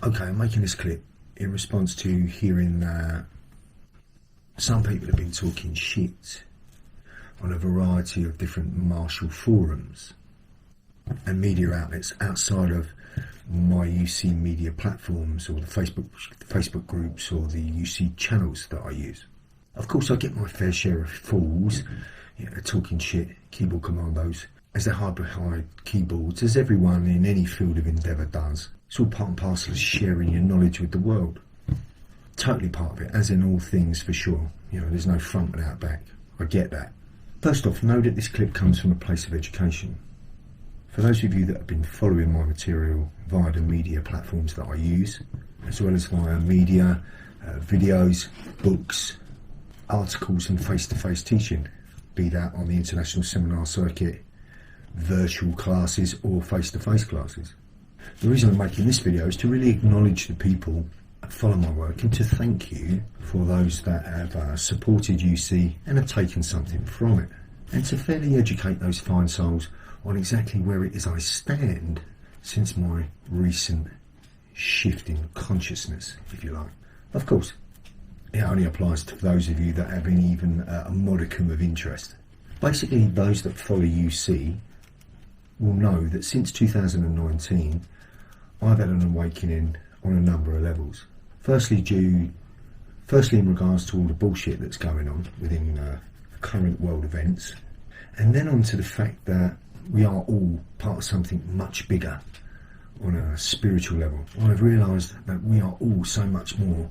Okay, I'm making this clip in response to hearing that some people have been talking shit on a variety of different martial forums and media outlets outside of my UC media platforms or the Facebook groups or the UC channels that I use. Of course, I get my fair share of fools, talking shit, keyboard commandos, as they hide behind keyboards, as everyone in any field of endeavour does. It's all part and parcel of sharing your knowledge with the world. Totally part of it, as in all things for sure. There's no front without back. I get that. First off, know that this clip comes from a place of education. For those of you that have been following my material via the media platforms that I use, as well as via media, videos, books, articles and face-to-face teaching, be that on the international seminar circuit, virtual classes or face-to-face classes. The reason I'm making this video is to really acknowledge the people that follow my work and to thank you for those that have supported UC and have taken something from it, and to fairly educate those fine souls on exactly where it is I stand since my recent shift in consciousness, if you like. Of course, it only applies to those of you that have even a modicum of interest. Basically, those that follow UC will know that since 2019 I've had an awakening on a number of levels. Firstly in regards to all the bullshit that's going on within current world events, and then on to the fact that we are all part of something much bigger on a spiritual level. I've realised that we are all so much more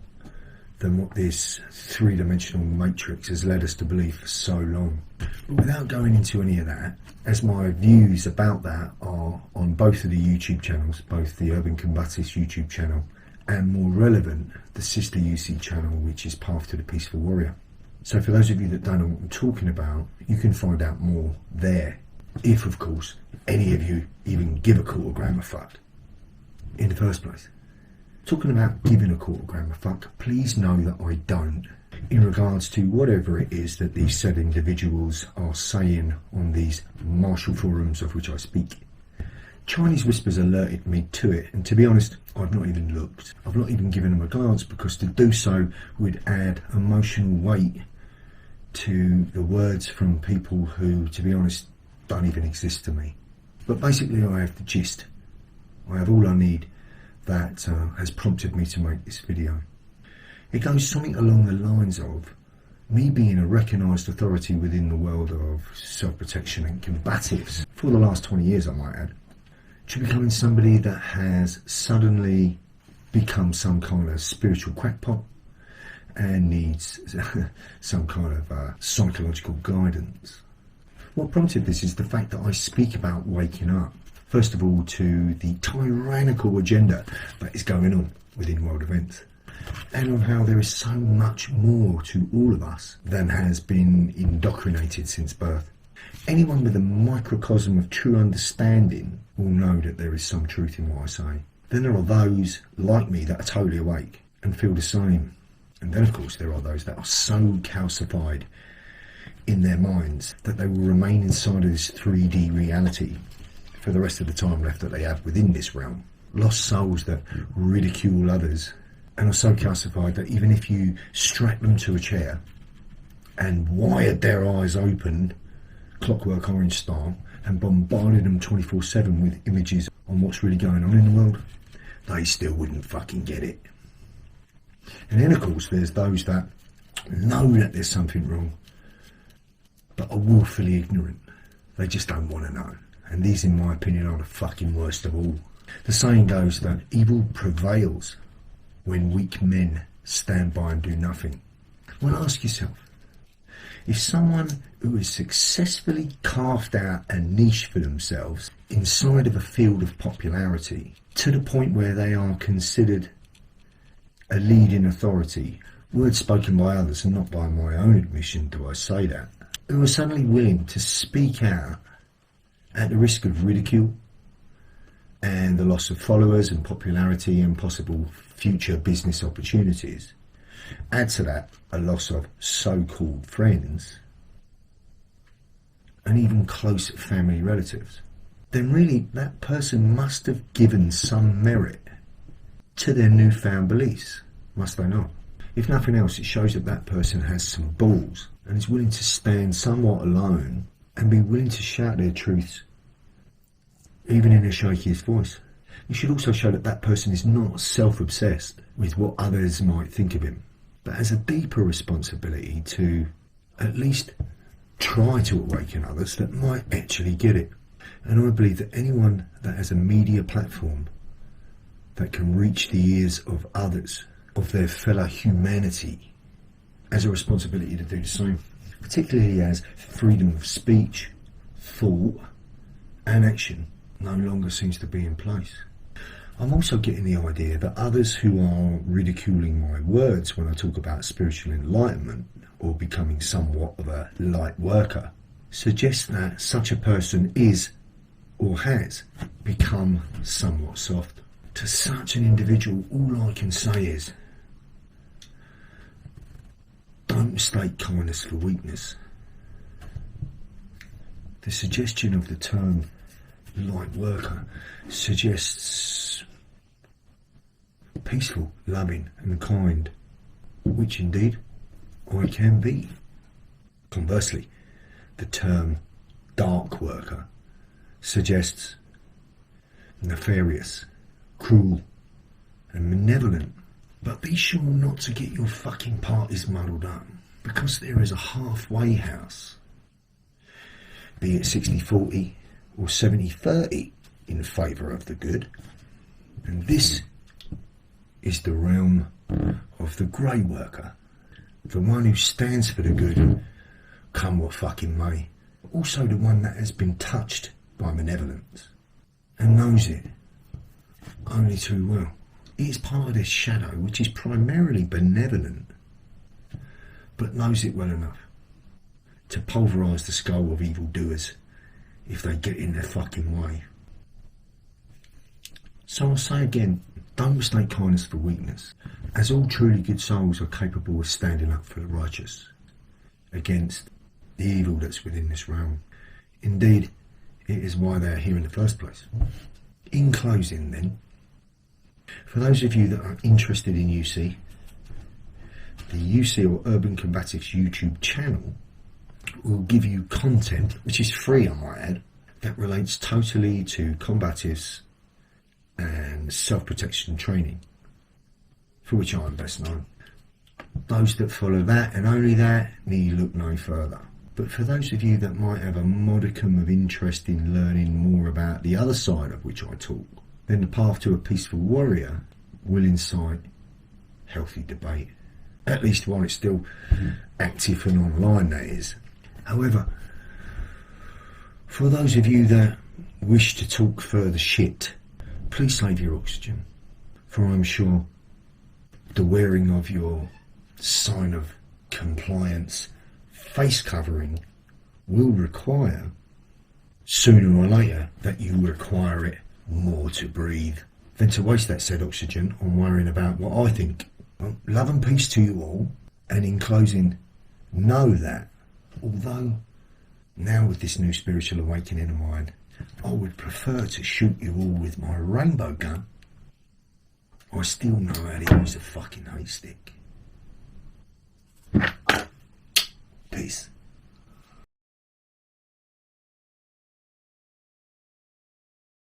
than what this three-dimensional matrix has led us to believe for so long. But without going into any of that, as my views about that are on both of the YouTube channels, both the Urban Combatis YouTube channel and, more relevant, the sister UC channel, which is Path to the Peaceful Warrior. So for those of you that don't know what I'm talking about, you can find out more there, if of course any of you even give a quarter gram of fuck in the first place. Talking about giving a quarter gram of fuck, please know that I don't, in regards to whatever it is that these said individuals are saying on these martial forums of which I speak. Chinese Whispers alerted me to it, and to be honest, I've not even looked. I've not even given them a glance, because to do so would add emotional weight to the words from people who, to be honest, don't even exist to me. But basically I have the gist. I have all I need that has prompted me to make this video. It goes something along the lines of me being a recognised authority within the world of self-protection and combatives for the last 20 years, I might add, to becoming somebody that has suddenly become some kind of spiritual crackpot and needs some kind of psychological guidance. What prompted this is the fact that I speak about waking up, first of all, to the tyrannical agenda that is going on within world events, and on how there is so much more to all of us than has been indoctrinated since birth. Anyone with a microcosm of true understanding will know that there is some truth in what I say. Then there are those like me that are totally awake and feel the same. And then of course there are those that are so calcified in their minds that they will remain inside of this 3D reality for the rest of the time left that they have within this realm. Lost souls that ridicule others and are so calcified that even if you strap them to a chair and wired their eyes open, Clockwork Orange style, and bombarded them 24/7 with images on what's really going on in the world, they still wouldn't fucking get it. And then of course there's those that know that there's something wrong but are willfully ignorant. They just don't want to know. And these, in my opinion, are the fucking worst of all. The saying goes that evil prevails when weak men stand by and do nothing. Well, ask yourself, if someone who has successfully carved out a niche for themselves inside of a field of popularity to the point where they are considered a leading authority, words spoken by others and not by my own admission do I say that, who are suddenly willing to speak out at the risk of ridicule and the loss of followers and popularity and possible future business opportunities, add to that a loss of so-called friends and even close family relatives, then really that person must have given some merit to their newfound beliefs, must they not? If nothing else, it shows that that person has some balls and is willing to stand somewhat alone and be willing to shout their truths, even in the shakiest voice. It should also show that that person is not self-obsessed with what others might think of him, but has a deeper responsibility to at least try to awaken others that might actually get it. And I believe that anyone that has a media platform that can reach the ears of others, of their fellow humanity, has a responsibility to do the same, particularly as freedom of speech, thought and action no longer seems to be in place. I'm also getting the idea that others who are ridiculing my words when I talk about spiritual enlightenment or becoming somewhat of a light worker suggest that such a person is or has become somewhat soft. To such an individual, all I can say is, don't mistake kindness for weakness. The suggestion of the term light worker suggests peaceful, loving and kind, which indeed I can be. Conversely, the term dark worker suggests nefarious, cruel and malevolent. But be sure not to get your fucking parties muddled up, because there is a halfway house, be it 60-40 or 70-30 in favour of the good, and this is the realm of the grey worker, the one who stands for the good, come what fucking may. Also the one that has been touched by malevolence and knows it only too well. It is part of this shadow which is primarily benevolent, but knows it well enough to pulverise the skull of evildoers if they get in their fucking way. So I'll say again, don't mistake kindness for weakness, as all truly good souls are capable of standing up for the righteous against the evil that's within this realm. Indeed, it is why they are here in the first place. In closing then, for those of you that are interested in UC, the UC or Urban Combatives YouTube channel will give you content, which is free I might add, that relates totally to combatives and self-protection training, for which I am best known. Those that follow that and only that need look no further. But for those of you that might have a modicum of interest in learning more about the other side of which I talk, then the path to a peaceful warrior will incite healthy debate, at least while it's still active and online, that is. However, for those of you that wish to talk further shit, please save your oxygen, for I'm sure the wearing of your sign of compliance face covering will require, sooner or later, that you require it more to breathe than to waste that said oxygen on worrying about what I think. Well, love and peace to you all, and in closing, know that although now with this new spiritual awakening of mine, I would prefer to shoot you all with my rainbow gun, I still know how to use a fucking haystack.